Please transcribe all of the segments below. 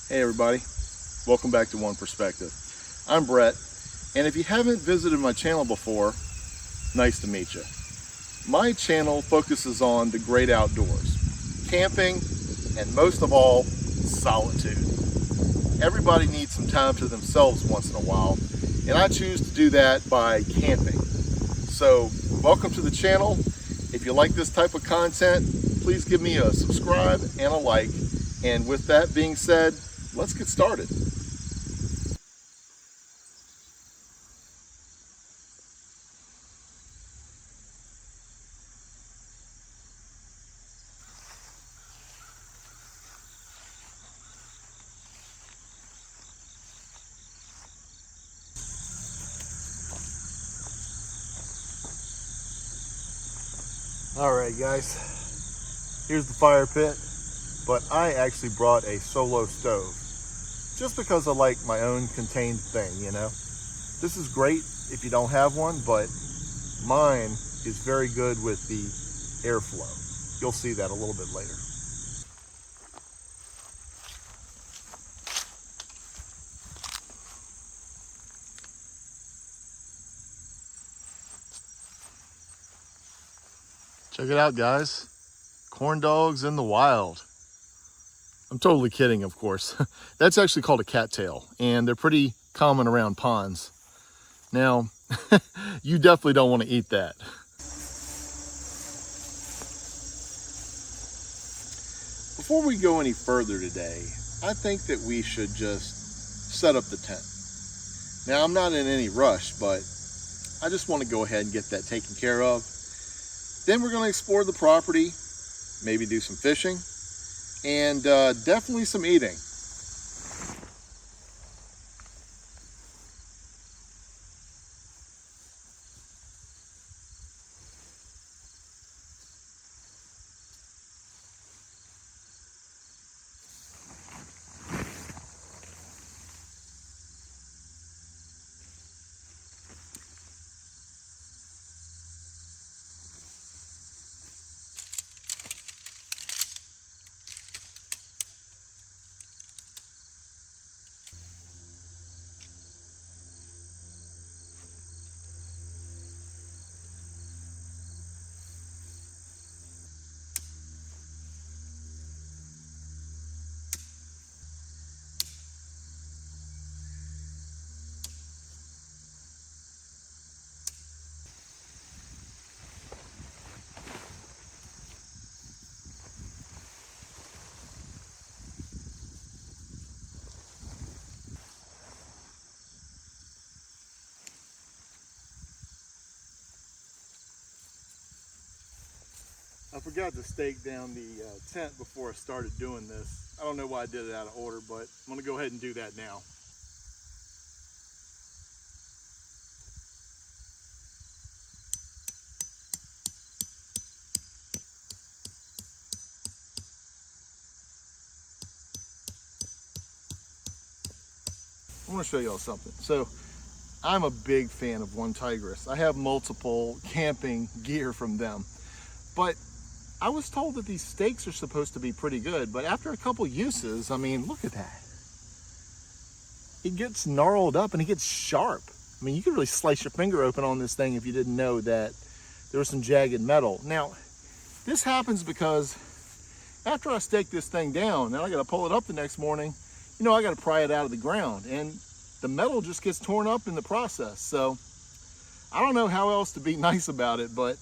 Hey everybody, welcome back to One Perspective. I'm Brett, and if you haven't visited my channel before, nice to meet you. My channel focuses on the great outdoors, camping, and most of all, solitude. Everybody needs some time to themselves once in a while, and I choose to do that by camping. So, welcome to the channel. If you like this type of content, please give me a subscribe and a like. And with that being said, let's get started. All right, guys, here's the fire pit, but I actually brought a solo stove just because I like my own contained thing, you know. This is great if you don't have one, but mine is very good with the airflow. You'll see that a little bit later. Check it out, guys. Corn dogs in the wild. I'm totally kidding, of course. That's actually called a cattail, and they're pretty common around ponds. Now, you definitely don't want to eat that. Before we go any further today, I think that we should just set up the tent. Now, I'm not in any rush, but I just want to go ahead and get that taken care of. Then we're going to explore the property, maybe do some fishing, and definitely some eating. I forgot to stake down the tent before I started doing this. I don't know why I did it out of order, but I'm going to go ahead and do that now. I want to show y'all something. So, I'm a big fan of One Tigress. I have multiple camping gear from them, but I was told that these stakes are supposed to be pretty good, but after a couple uses, I mean, look at that. It gets gnarled up and it gets sharp. I mean, you could really slice your finger open on this thing if you didn't know that there was some jagged metal. Now, this happens because after I stake this thing down, now I gotta pull it up the next morning, you know, I gotta pry it out of the ground, and the metal just gets torn up in the process. So, I don't know how else to be nice about it, but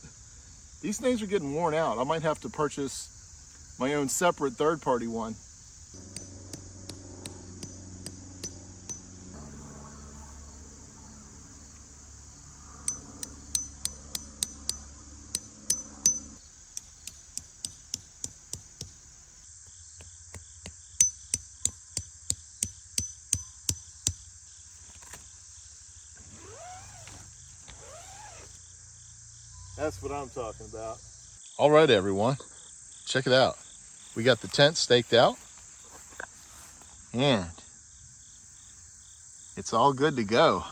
these things are getting worn out. I might have to purchase my own separate third-party one. That's what I'm talking about. All right, everyone, check it out. We got the tent staked out, and it's all good to go.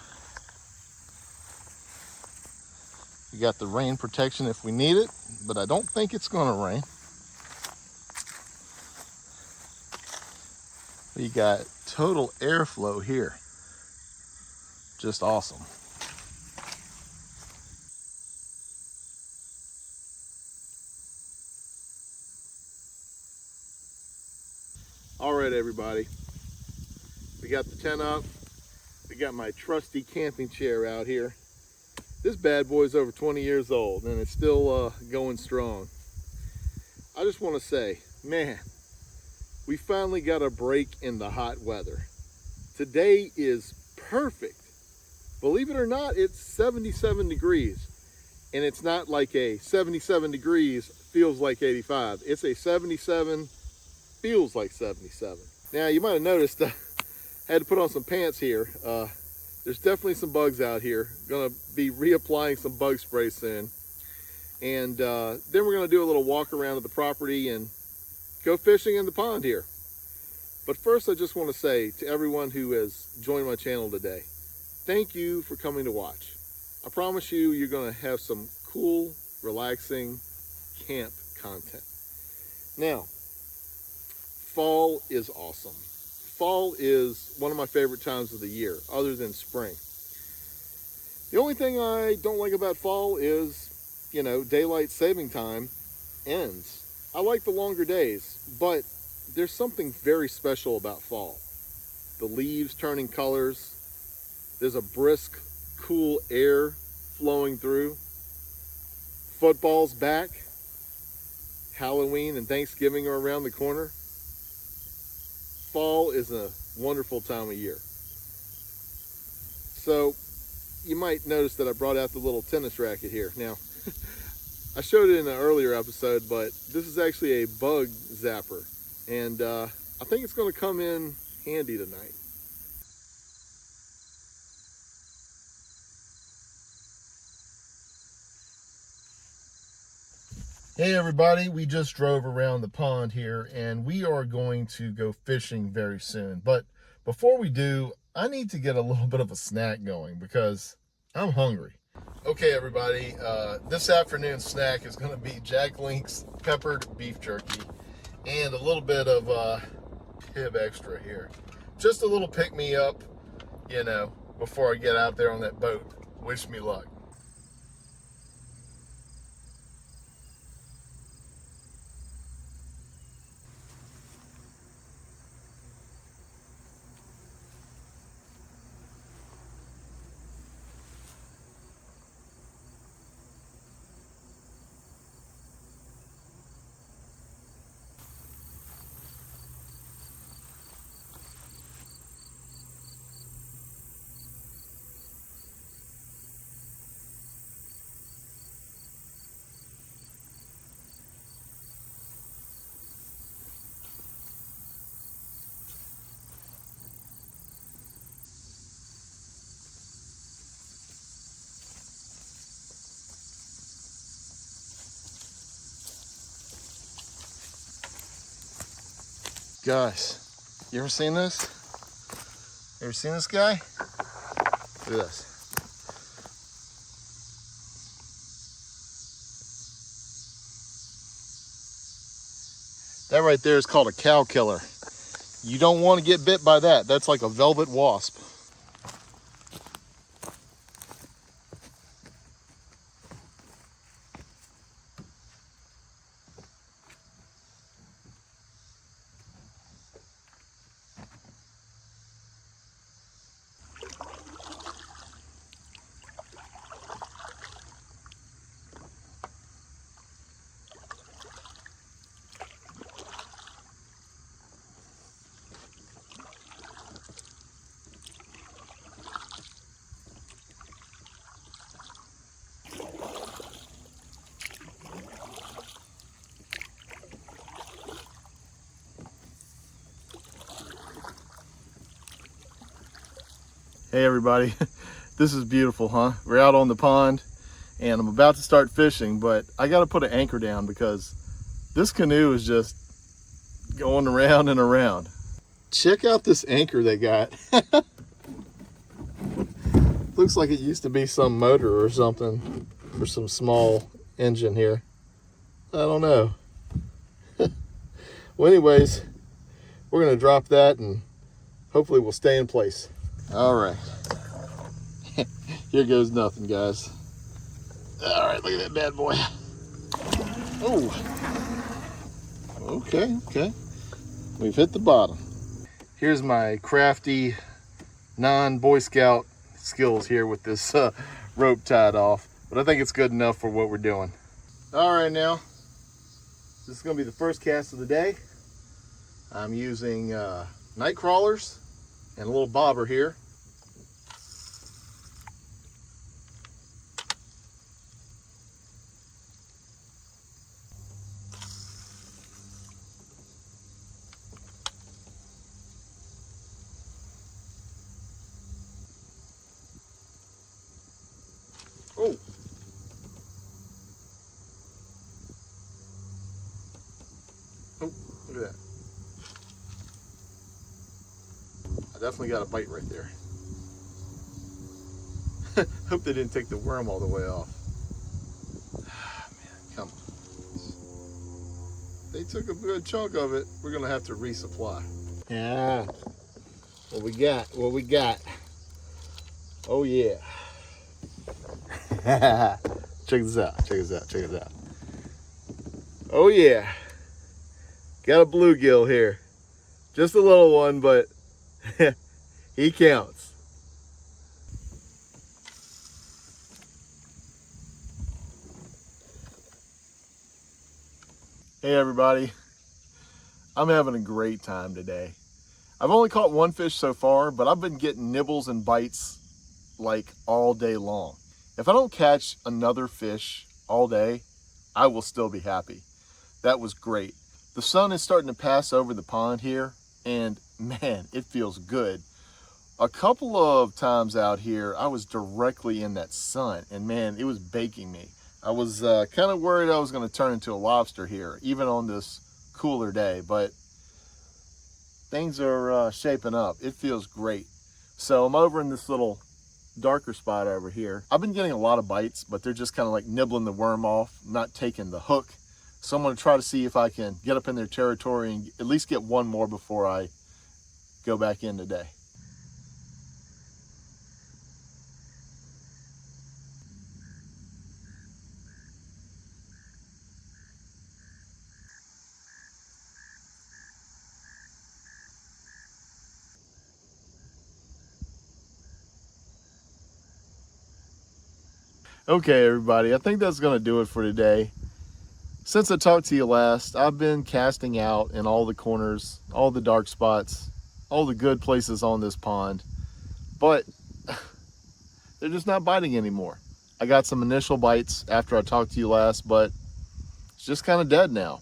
We got the rain protection if we need it, but I don't think it's gonna rain. We got total airflow here. Just awesome. All right, everybody. We got the tent up. We got my trusty camping chair out here. This bad boy's over 20 years old and it's still going strong. I just want to say, man, we finally got a break in the hot weather. Today is perfect. Believe it or not, it's 77 degrees. And it's not like a 77 degrees feels like 85. It's a 77 feels like 77. Now, you might have noticed I had to put on some pants here. There's definitely some bugs out here. Gonna be reapplying some bug spray soon. And then we're gonna do a little walk around of the property and go fishing in the pond here. But first, I just want to say to everyone who has joined my channel today, thank you for coming to watch. I promise you, you're gonna have some cool, relaxing camp content. Now, fall is awesome. Fall is one of my favorite times of the year, other than spring. The only thing I don't like about fall is, you know, daylight saving time ends. I like the longer days, but there's something very special about fall. The leaves turning colors. There's a brisk, cool air flowing through. Football's back. Halloween and Thanksgiving are around the corner. Fall is a wonderful time of year. So you might notice that I brought out the little tennis racket here. Now, I showed it in an earlier episode, but this is actually a bug zapper. And I think it's going to come in handy tonight. Hey everybody, we just drove around the pond here and we are going to go fishing very soon. But before we do, I need to get a little bit of a snack going because I'm hungry. Okay everybody, this afternoon's snack is going to be Jack Link's peppered beef jerky and a little bit of Pib Extra here. Just a little pick-me-up, you know, before I get out there on that boat. Wish me luck. Guys, you ever seen this? You ever seen this guy? Look at this. That right there is called a cow killer. You don't want to get bit by that. That's like a velvet wasp. Hey everybody, this is beautiful, huh? We're out on the pond and I'm about to start fishing, but I got to put an anchor down because this canoe is just going around and around. Check out this anchor they got. Looks like it used to be some motor or something for some small engine here. I don't know. Well, anyways, we're gonna drop that and hopefully we'll stay in place. All right. Here goes nothing, guys. All right, look at that bad boy. Oh, okay. We've hit the bottom. Here's my crafty non-Boy Scout skills here with this rope tied off, but I think it's good enough for what we're doing. All right, now, this is gonna be the first cast of the day. I'm using night crawlers and a little bobber here. Oh. Oh, look at that. I definitely got a bite right there. Hope they didn't take the worm all the way off. Man, come on. They took a good chunk of it. We're gonna have to resupply. Yeah. What we got? Oh yeah. Check this out. Oh yeah. Got a bluegill here. Just a little one, but he counts. Hey everybody. I'm having a great time today. I've only caught one fish so far, but I've been getting nibbles and bites like all day long. If I don't catch another fish all day, I will still be happy. That was great. The sun is starting to pass over the pond here, and man, it feels good. A couple of times out here, I was directly in that sun, and man, it was baking me. I was kind of worried I was going to turn into a lobster here, even on this cooler day, but things are shaping up. It feels great. So I'm over in this little darker spot over here. I've been getting a lot of bites, but they're just kind of like nibbling the worm off, not taking the hook. So I'm going to try to see if I can get up in their territory and at least get one more before I go back in today. Okay, everybody, I think that's going to do it for today. Since I talked to you last, I've been casting out in all the corners, all the dark spots, all the good places on this pond, but they're just not biting anymore. I got some initial bites after I talked to you last, but it's just kind of dead now.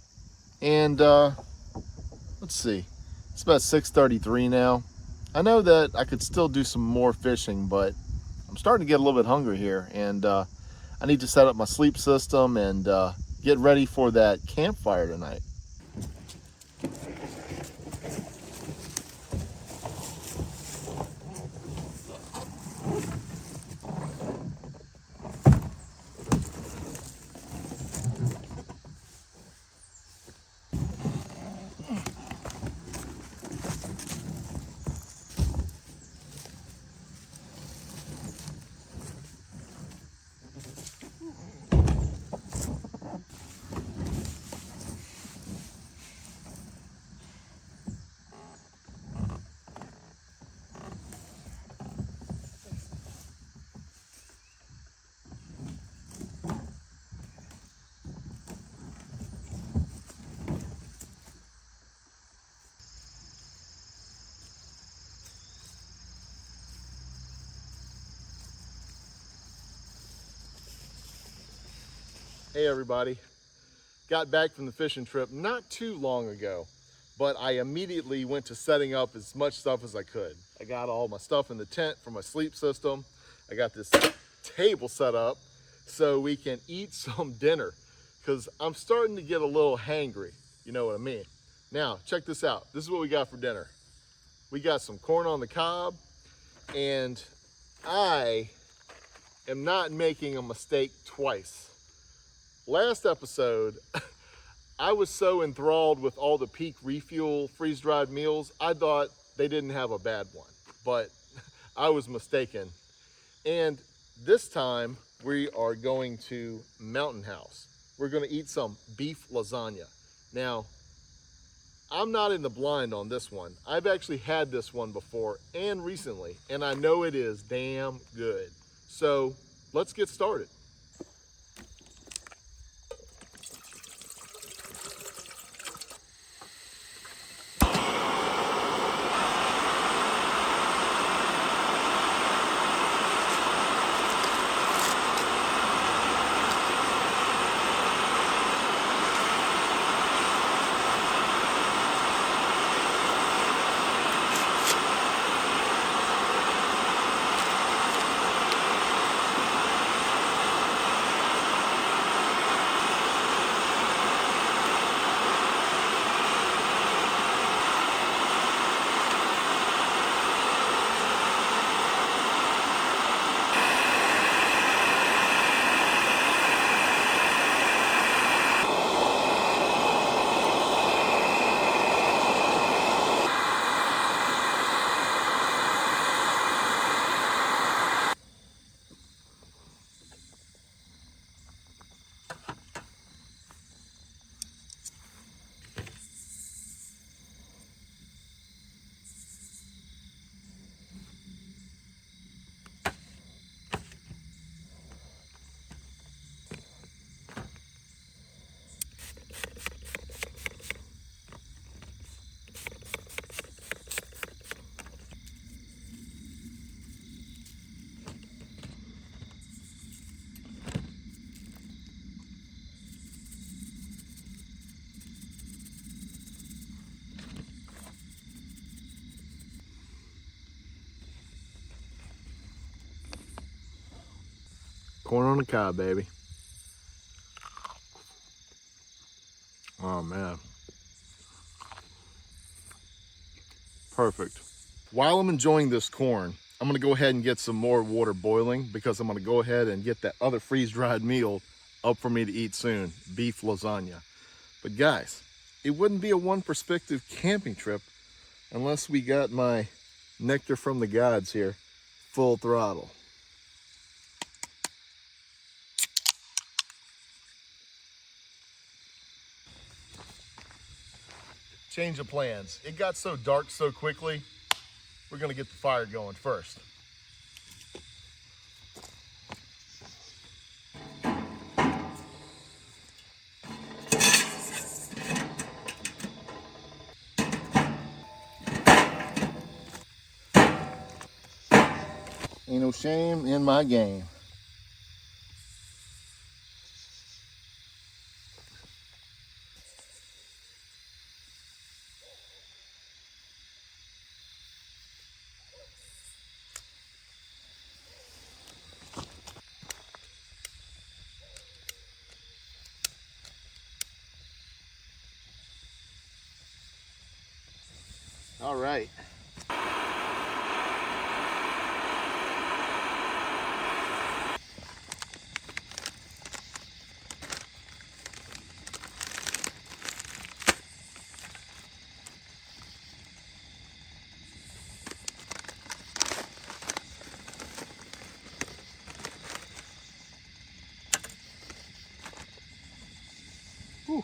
And let's see, it's about 6:33 now. I know that I could still do some more fishing, but I'm starting to get a little bit hungry here, and I need to set up my sleep system and get ready for that campfire tonight. Hey everybody, got back from the fishing trip not too long ago, but I immediately went to setting up as much stuff as I could. I got all my stuff in the tent for my sleep system. I got this table set up so we can eat some dinner because I'm starting to get a little hangry, you know what I mean. Now, check this out. This is what we got for dinner. We got some corn on the cob, and I am not making a mistake twice. Last episode, I was so enthralled with all the Peak Refuel freeze-dried meals, I thought they didn't have a bad one, but I was mistaken. And this time we are going to Mountain House. We're gonna eat some beef lasagna. Now, I'm not in the blind on this one. I've actually had this one before and recently, and I know it is damn good. So let's get started. Corn on the cob, baby. Oh man. Perfect. While I'm enjoying this corn, I'm gonna go ahead and get some more water boiling because I'm gonna go ahead and get that other freeze-dried meal up for me to eat soon, beef lasagna. But guys, it wouldn't be a one perspective camping trip unless we got my nectar from the gods here full throttle. Change of plans. It got so dark so quickly, we're gonna get the fire going first. Ain't no shame in my game. All right. Whew.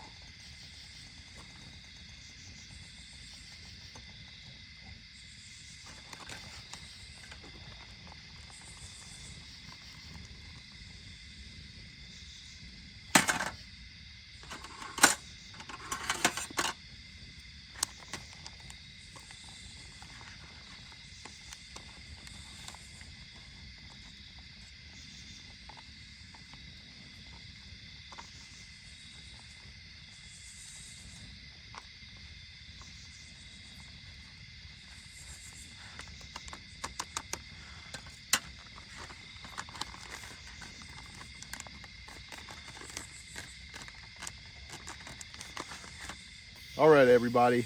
All right, everybody.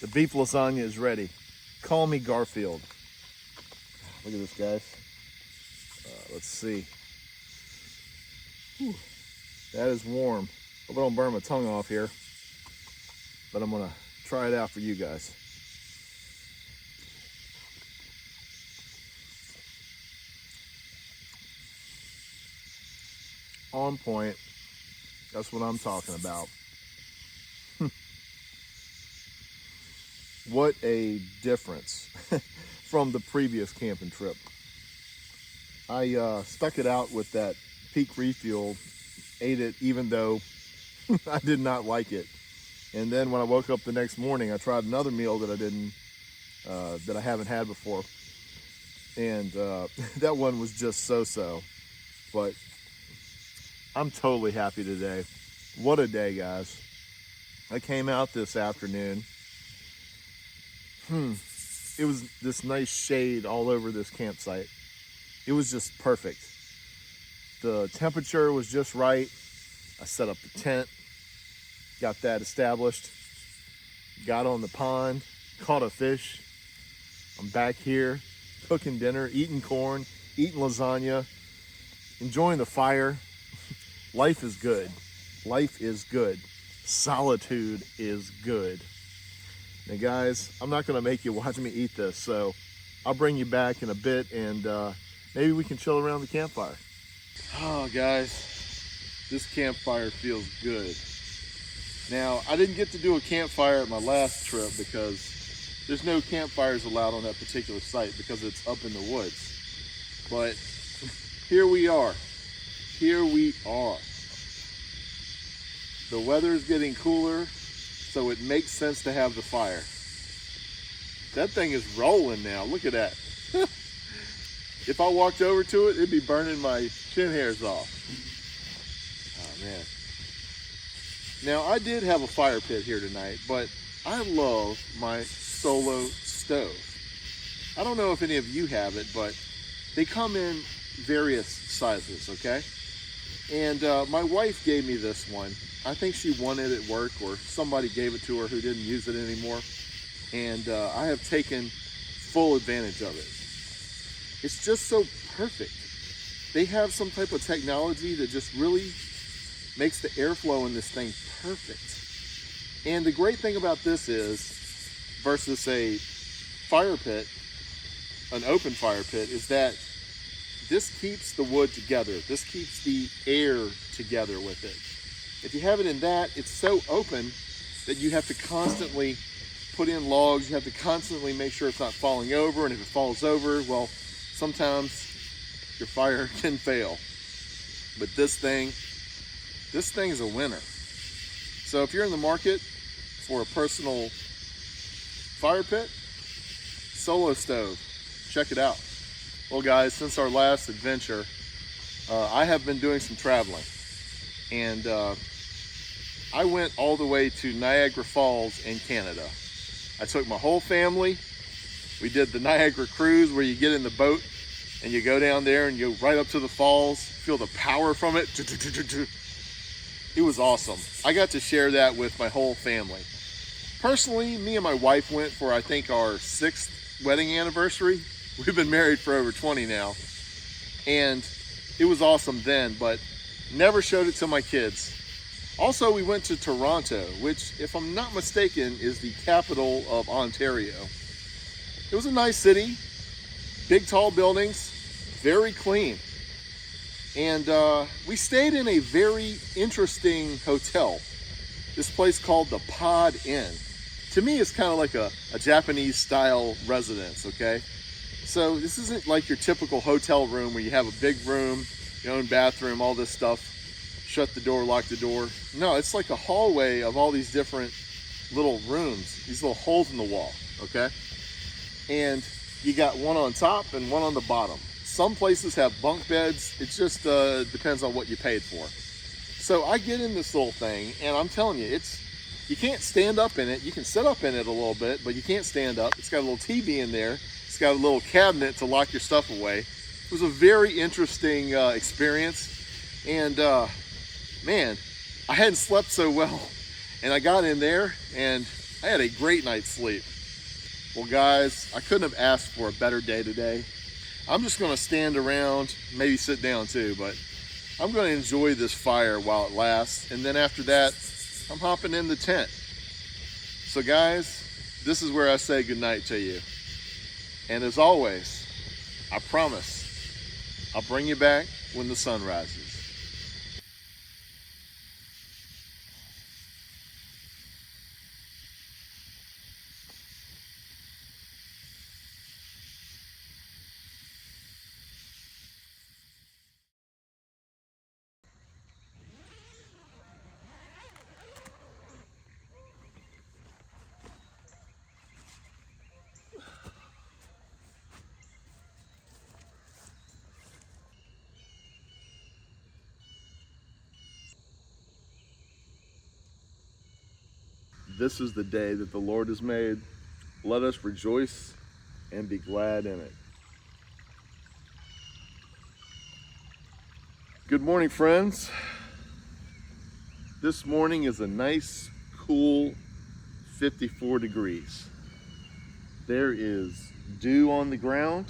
The beef lasagna is ready. Call me Garfield. Look at this, guys. Let's see. Whew. That is warm. Hope I don't burn my tongue off here, but I'm gonna try it out for you guys. On point. That's what I'm talking about. What a difference from the previous camping trip. I stuck it out with that Peak Refuel, ate it even though I did not like it. And then when I woke up the next morning, I tried another meal that I haven't had before. And that one was just so-so. But I'm totally happy today. What a day, guys. I came out this afternoon. It was this nice shade all over this campsite. It was just perfect. The temperature was just right. I set up the tent, got that established, got on the pond, caught a fish. I'm back here cooking dinner, eating corn, eating lasagna, enjoying the fire. Life is good. Life is good. Solitude is good. Now guys, I'm not gonna make you watch me eat this, so I'll bring you back in a bit and maybe we can chill around the campfire. Oh guys, this campfire feels good. Now, I didn't get to do a campfire at my last trip because there's no campfires allowed on that particular site because it's up in the woods. But here we are. Here we are. The weather is getting cooler, so it makes sense to have the fire. That thing is rolling now. Look at that. If I walked over to it, it'd be burning my chin hairs off. Oh man. Now I did have a fire pit here tonight, but I love my Solo stove. I don't know if any of you have it, but they come in various sizes, okay? And my wife gave me this one. I think she won it at work or somebody gave it to her who didn't use it anymore. And I have taken full advantage of it. It's just so perfect. They have some type of technology that just really makes the airflow in this thing perfect. And the great thing about this is, versus a fire pit, an open fire pit, is that this keeps the wood together. This keeps the air together with it. If you have it in that, it's so open that you have to constantly put in logs. You have to constantly make sure it's not falling over. And if it falls over, well, sometimes your fire can fail. But this thing is a winner. So if you're in the market for a personal fire pit, Solo stove, check it out. Well guys, since our last adventure, I have been doing some traveling. And I went all the way to Niagara Falls in Canada. I took my whole family. We did the Niagara cruise where you get in the boat and you go down there and you go right up to the falls, feel the power from it. It was awesome. I got to share that with my whole family. Personally, me and my wife went for, I think, our 6th wedding anniversary. We've been married for over 20 now. And it was awesome then, but never showed it to my kids. Also, we went to Toronto, which, if I'm not mistaken, is the capital of Ontario. It was a nice city, big tall buildings, very clean. And we stayed in a very interesting hotel. This place called the Pod Inn. To me, it's kind of like a Japanese style residence, okay? So this isn't like your typical hotel room where you have a big room, your own bathroom, all this stuff. Shut the door, lock the door. No, it's like a hallway of all these different little rooms, these little holes in the wall, okay? And you got one on top and one on the bottom. Some places have bunk beds. It just depends on what you paid for. So I get in this little thing and I'm telling you, you can't stand up in it. You can sit up in it a little bit, but you can't stand up. It's got a little TV in there. It's got a little cabinet to lock your stuff away. It was a very interesting experience. And man, I hadn't slept so well. And I got in there and I had a great night's sleep. Well guys, I couldn't have asked for a better day today. I'm just gonna stand around, maybe sit down too, but I'm going to enjoy this fire while it lasts, and then after that, I'm hopping in the tent. So guys, this is where I say goodnight to you. And as always, I promise I'll bring you back when the sun rises. This is the day that the Lord has made. Let us rejoice and be glad in it. Good morning, friends. This morning is a nice, cool 54 degrees. There is dew on the ground.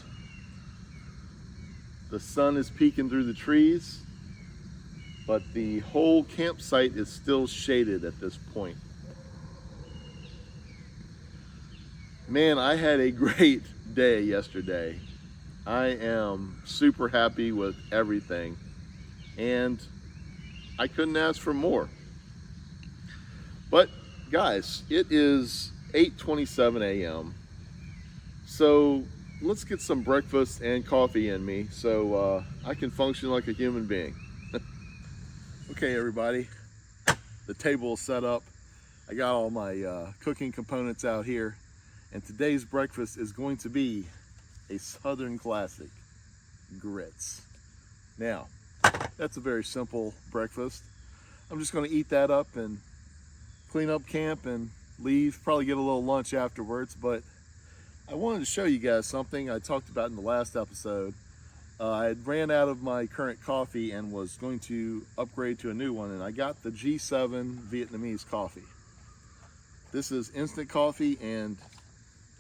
The sun is peeking through the trees, but the whole campsite is still shaded at this point. Man, I had a great day yesterday. I am super happy with everything, and I couldn't ask for more. But guys, it is 8:27 a.m. So let's get some breakfast and coffee in me so I can function like a human being. Okay, everybody, the table is set up. I got all my cooking components out here, and today's breakfast is going to be a Southern classic, grits. Now, that's a very simple breakfast. I'm just going to eat that up and clean up camp and leave, probably get a little lunch afterwards. But I wanted to show you guys something I talked about in the last episode. I had ran out of my current coffee and was going to upgrade to a new one, and I got the G7 Vietnamese coffee. This is instant coffee and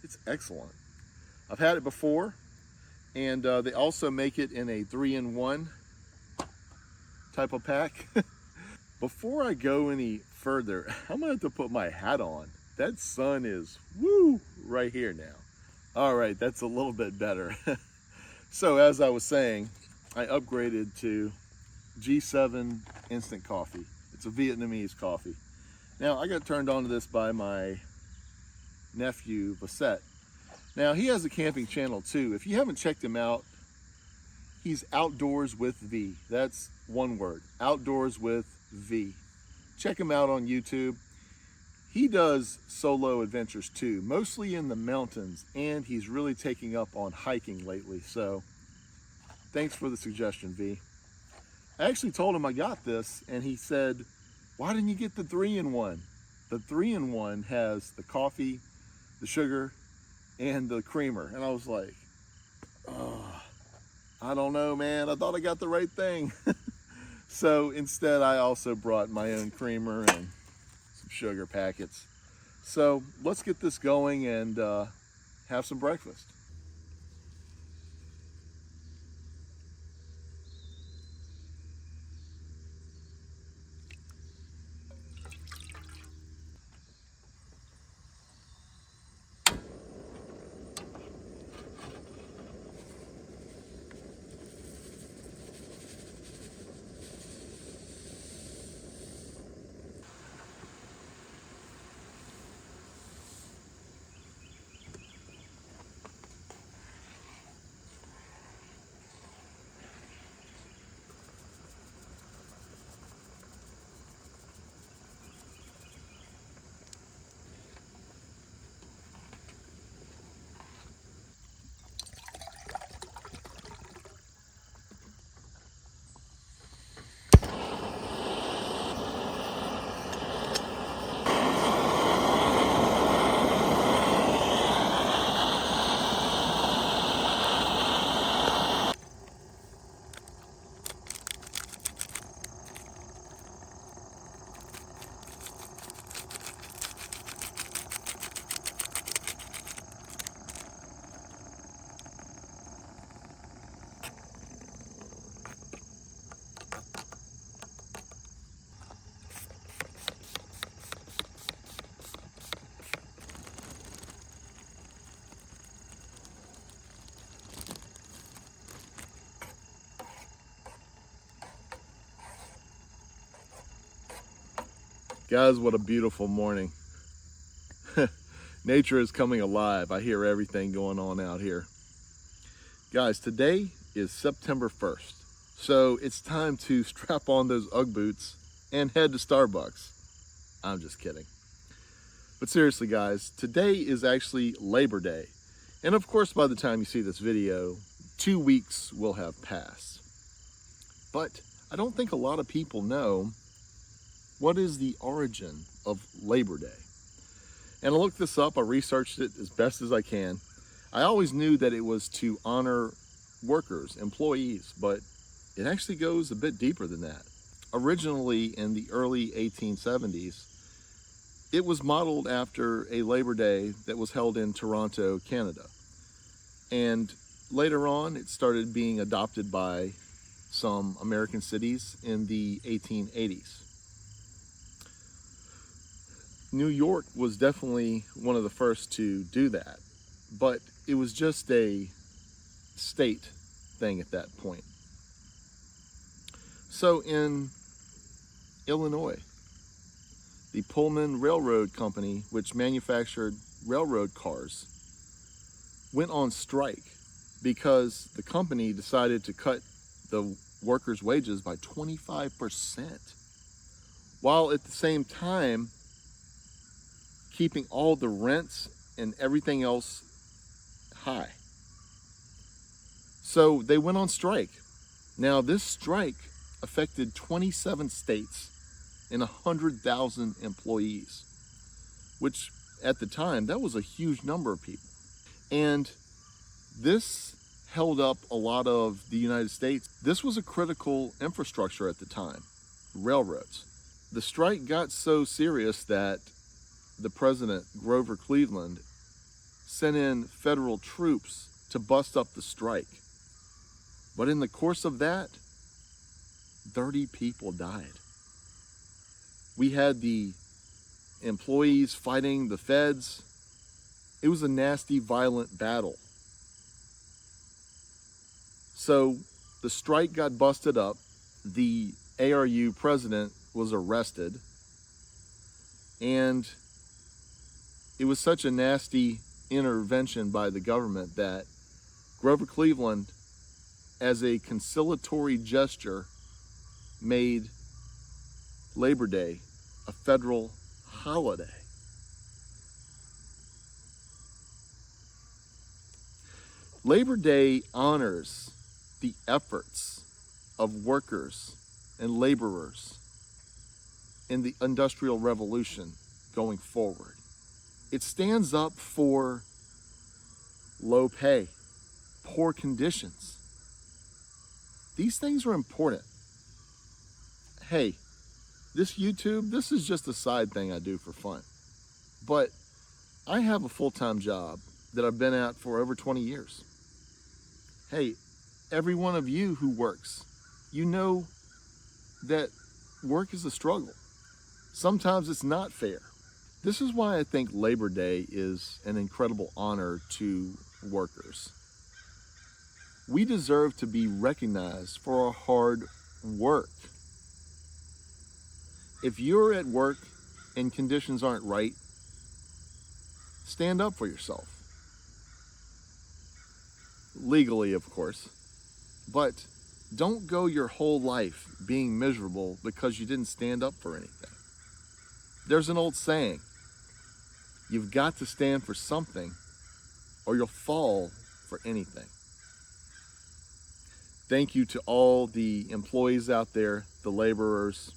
it's excellent. I've had it before, and they also make it in a 3-in-1 type of pack. Before I go any further, I'm gonna have to put my hat on. That sun is woo right here now. All right, that's a little bit better. So as I was saying, I upgraded to G7 instant coffee. It's a Vietnamese coffee. Now I got turned on to this by my nephew, Bassett. Now he has a camping channel too. If you haven't checked him out, he's Outdoors with V. That's one word, Outdoors with V. Check him out on YouTube. He does solo adventures too, mostly in the mountains, and he's really taking up on hiking lately. So thanks for the suggestion, V. I actually told him I got this, and he said, why didn't you get the 3-in-1? The 3-in-1 has the coffee, the sugar, and the creamer. And I was like, oh, I don't know, man. I thought I got the right thing. So instead, I also brought my own creamer and some sugar packets. So let's get this going and have some breakfast. Guys, what a beautiful morning. Nature is coming alive. I hear everything going on out here. Guys, today is September 1st, so it's time to strap on those Ugg boots and head to Starbucks. I'm just kidding. But seriously, guys, today is actually Labor Day. And of course, by the time you see this video, 2 weeks will have passed. But I don't think a lot of people know what is the origin of Labor Day. And I looked this up, I researched it as best as I can. I always knew that it was to honor workers, employees, but it actually goes a bit deeper than that. Originally in the early 1870s, it was modeled after a Labor Day that was held in Toronto, Canada. And later on, it started being adopted by some American cities in the 1880s. New York was definitely one of the first to do that, but it was just a state thing at that point. So in Illinois, the Pullman Railroad Company, which manufactured railroad cars, went on strike because the company decided to cut the workers' wages by 25%, while at the same time keeping all the rents and everything else high. So they went on strike. Now this strike affected 27 states and 100,000 employees, which at the time, that was a huge number of people. And this held up a lot of the United States. This was a critical infrastructure at the time, railroads. The strike got so serious that the president, Grover Cleveland, sent in federal troops to bust up the strike. But in the course of that, 30 people died. We had the employees fighting the feds. It was a nasty, violent battle. So the strike got busted up. The ARU president was arrested. And it was such a nasty intervention by the government that Grover Cleveland, as a conciliatory gesture, made Labor Day a federal holiday. Labor Day honors the efforts of workers and laborers in the Industrial Revolution going forward. It stands up for low pay, poor conditions. These things are important. Hey, this YouTube, this is just a side thing I do for fun. But I have a full-time job that I've been at for over 20 years. Hey, every one of you who works, you know that work is a struggle. Sometimes it's not fair. This is why I think Labor Day is an incredible honor to workers. We deserve to be recognized for our hard work. If you're at work and conditions aren't right, stand up for yourself. Legally, of course. But don't go your whole life being miserable because you didn't stand up for anything. There's an old saying, you've got to stand for something or you'll fall for anything. Thank you to all the employees out there, the laborers.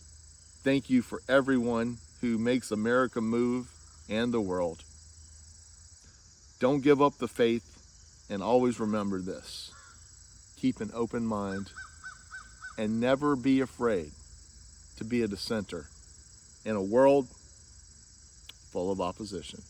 Thank you for everyone who makes America move and the world. Don't give up the faith, and always remember this. Keep an open mind and never be afraid to be a dissenter in a world full of opposition.